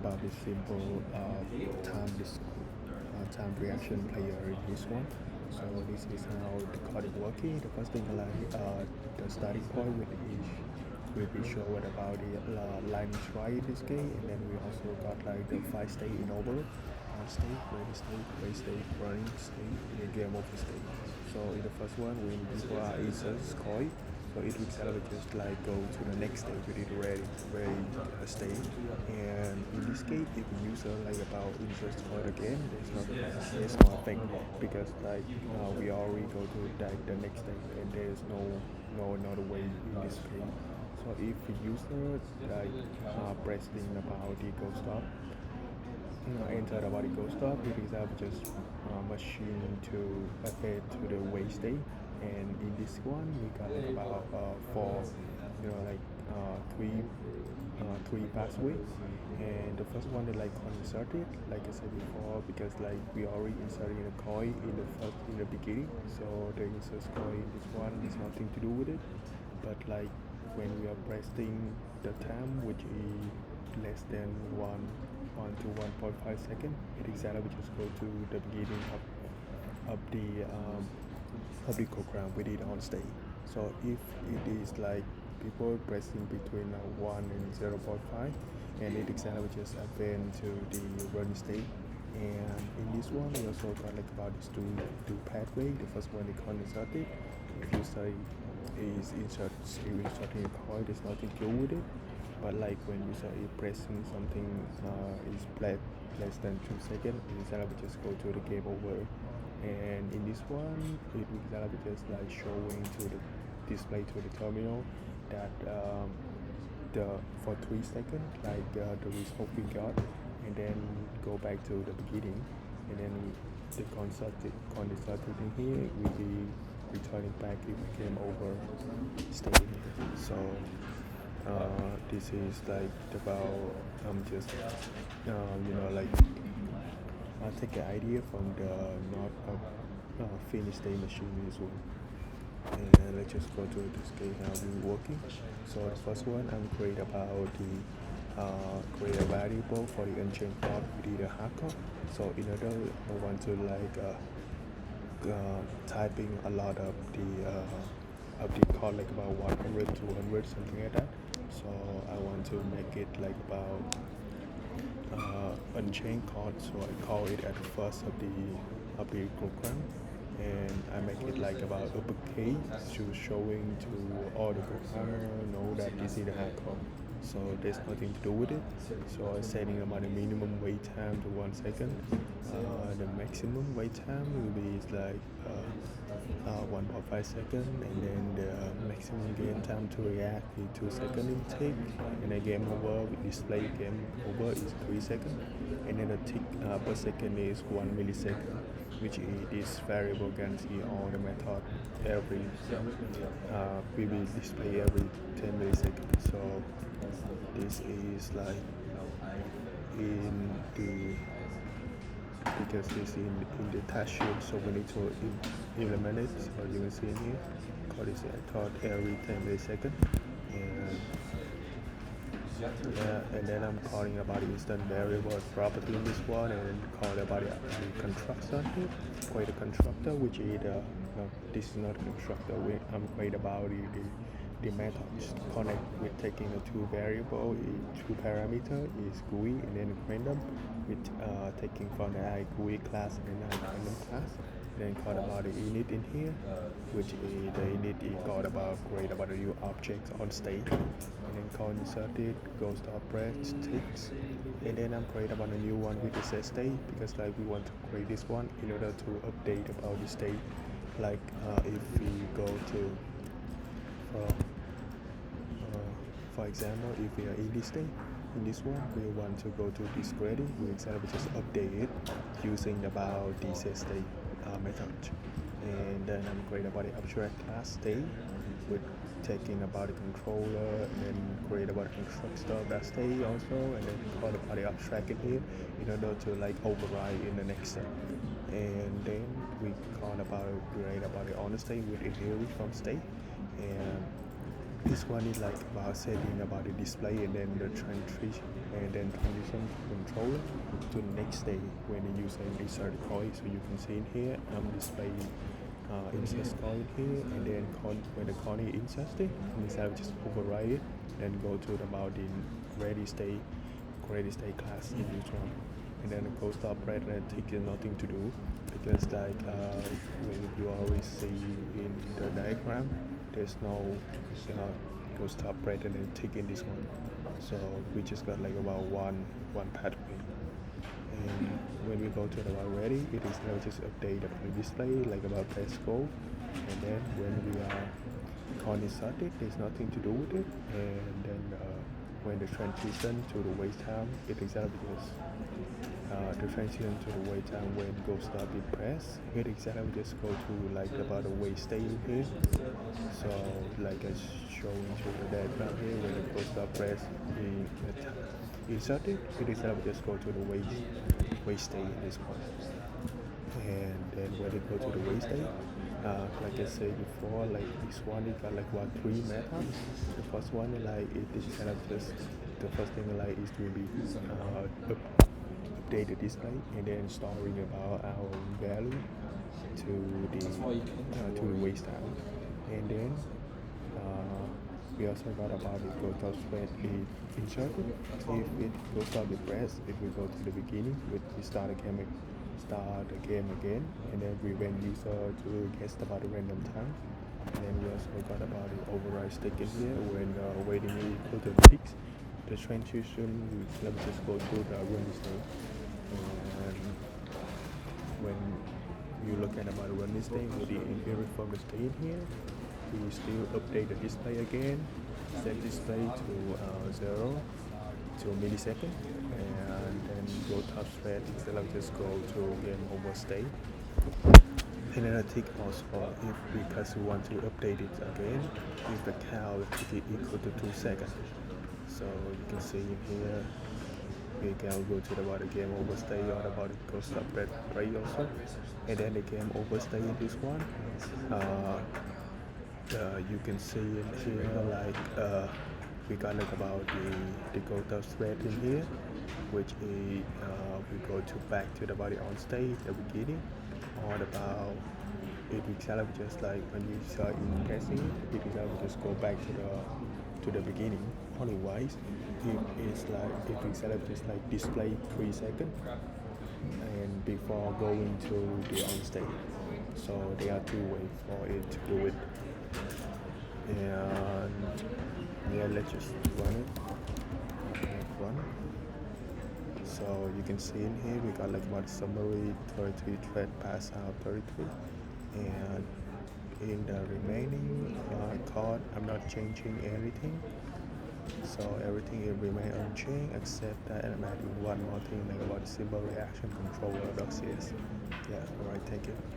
about this simple time reaction player in this one. So this is how the code is working. The first thing the starting point will be shown about the line try in this game, and then we also got like the 5 state in over on state, ready state, play state, running state, and game over state. So in the first one, when people are inserts coin, so it will celebrate just like go to the next stage with it ready state. And in this case, if the user like about insert coin again, there's no effect because like we already go to like the next stage and there's no another way in this case. So if the user like pressing about the go stop, enter the body go stop, it is just machine to apply to the way state. And in this one, we got like about four, like three pathway. And the first one is like inserted, like I said before, because like we already inserted a coin in the beginning, so the insert coin in this one is nothing to do with it. But like when we are pressing the time, which is less than 1 to 1.5 seconds, it exactly we just go to the beginning of the program we did on stage. So if it is like people pressing between 1 and 0.5, and it exactly just advance to the run state. And in this one, we also got like about these two pathway. The first one is called inserted. If you say is inserting a coin, there's nothing to do with it. But like when you say pressing something is less than 2 seconds, it will just go to the game over. And in this one, it will just like showing to the display to the terminal that the for 3 seconds like the result we got, and then go back to the beginning, and then the concept in here will be returning back if the game over state. So this is like about just like I take the idea from the not finish state machine as well. And let's just go to this game how we working. So the first one I'm create about the create a variable for the unchained code with the hardcore. So in order I want to like typing a lot of the code like about 100 200 something like that. So I want to make it like about unchained code, so I call it at the first of the program, and I make it like about uppercase to showing to all the programmer know that this is the hardcore. So there's nothing to do with it. So I'm setting about the minimum wait time to 1 second. The maximum wait time will be like 1.5 seconds, and then the maximum game time to react is 2 seconds it take, and the game over with display game over is 3 seconds, and then the tick per second is 1 millisecond, which is this variable can see all the method every we will display every 10 milliseconds. So this is like in the because this in the task sheet, so we need to implement it. So you can see in here code is taught every 10 milliseconds, and and then I'm calling about the instant variable property in this one, and then call about the constructor here. Create a constructor, which is no, this is not a constructor. I'm create about the methods connect with taking the two variable, two parameter is GUI, and then random with taking from the GUI class and random class. Then call about the init in here, which is the init is called about create about the new objects on state, and then call inserted goes to operate sticks, and then I'm create about a new one with the set state, because like we want to create this one in order to update about the state. Like if we go to for example, if we are in this state, in this one we want to go to this grading, we just update it using about the set state method. And then I'm create about the abstract class state with taking about the controller, and then create about the constructor of that state also, and then call about the abstract in here in order to like override in the next step. And then we call about create about the on state with inherit from state. And this one is like about setting about the display, and then the transition, and then transition to controller to the next stage when you use an insert coin. So you can see in here I'm displaying insert coin here, and then when the coin is inserted, instead of just override it, then go to the mounting ready state class in this one, and then go stop right and tick is nothing to do, because like when you always see in the diagram, there's no go stop right and then tick in this one. So we just got like about one pathway. And when we go to the one ready, it is now just update the display like about press go, and then when we are on started, there's nothing to do with it, and then when the transition to the wait time, it is just the transition to the wait time when go start be press, it exactly just go to like about the wait state here. So like I showing to the diagram here, when the go start press inserted, it exactly just go to the wait state in this one. And then when it go to the wait state, like I said before, like this one it got like three methods. The first one like it is kind of just the first thing like is to be update the display, and then storing about our value to the wait time, and then we also got about it go to spread the inserted. If it goes to the press, it will go to the beginning with the start the game again, and then we prevent user to guess about the random time. And then we also got about the override stick in here when waiting equal to 6. The transition, let me just go through the run state. And when you look at about the run state with the inherit from the state here, we still update the display again, set display to 0 to millisecond, and then go top thread instead of just go to game over state. And then I think also if because we want to update it again, if the count is equal to 2 seconds. So you can see in here we can go to the game over stay or about go stop red play also, and then the game over stay in this one. You can see in here like we got like about the go to thread in here, which is we go to back to the body on stage the beginning, or about it itself just like when you saw in casting, it itself just go back to the beginning. Otherwise, it's like it itself just like display 3 seconds and before going to the on stage. So there are two ways for it to do it. And yeah, let's just run it. So you can see in here we got like about summary 33 thread pass out 33, and in the remaining code I'm not changing anything, so everything will remain unchanged except that I'm adding one more thing like about the symbol reaction controller.cs. Yeah, alright, thank you.